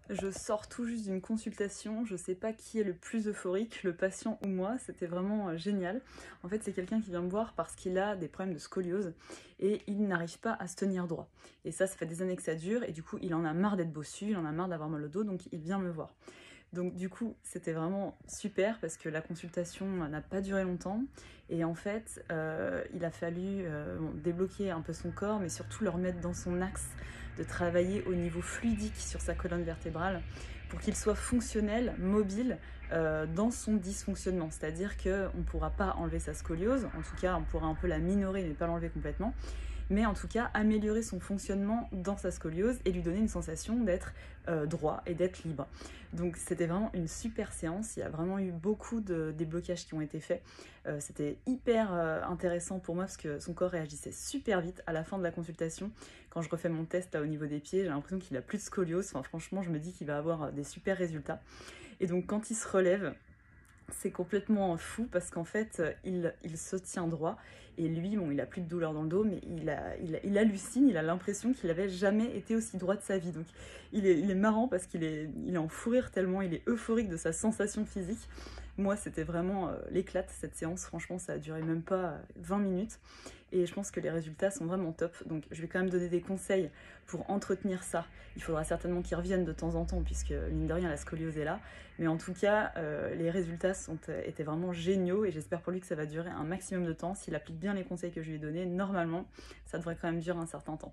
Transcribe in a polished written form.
Je sors tout juste d'une consultation, je sais pas qui est le plus euphorique, le patient ou moi, c'était vraiment génial. En fait, c'est quelqu'un qui vient me voir parce qu'il a des problèmes de scoliose et il n'arrive pas à se tenir droit. Et ça fait des années que ça dure et du coup, il en a marre d'être bossu, il en a marre d'avoir mal au dos, donc il vient me voir. Donc du coup, c'était vraiment super parce que la consultation n'a pas duré longtemps et en fait, il a fallu débloquer un peu son corps, mais surtout le remettre dans son axe, de travailler au niveau fluidique sur sa colonne vertébrale pour qu'il soit fonctionnel, mobile dans son dysfonctionnement. C'est-à-dire qu'on ne pourra pas enlever sa scoliose, en tout cas on pourra un peu la minorer mais pas l'enlever complètement, mais en tout cas améliorer son fonctionnement dans sa scoliose et lui donner une sensation d'être droit et d'être libre. Donc c'était vraiment une super séance, il y a vraiment eu beaucoup de déblocages qui ont été faits. C'était hyper intéressant pour moi parce que son corps réagissait super vite à la fin de la consultation. Quand je refais mon test là au niveau des pieds, j'ai l'impression qu'il a plus de scoliose. Enfin, franchement, je me dis qu'il va avoir des super résultats. Et donc quand il se relève, c'est complètement fou parce qu'en fait, il se tient droit et lui, bon, il a plus de douleur dans le dos, mais il hallucine, il a l'impression qu'il avait jamais été aussi droit de sa vie. Donc il est marrant parce qu'il est en fou rire tellement il est euphorique de sa sensation physique. Moi, c'était vraiment l'éclate cette séance. Franchement, ça a duré même pas 20 minutes. Et je pense que les résultats sont vraiment top. Donc, je vais quand même donner des conseils pour entretenir ça. Il faudra certainement qu'ils reviennent de temps en temps, puisque mine de rien, la scoliose est là. Mais en tout cas, les résultats étaient vraiment géniaux. Et j'espère pour lui que ça va durer un maximum de temps. S'il applique bien les conseils que je lui ai donnés, normalement, ça devrait quand même durer un certain temps.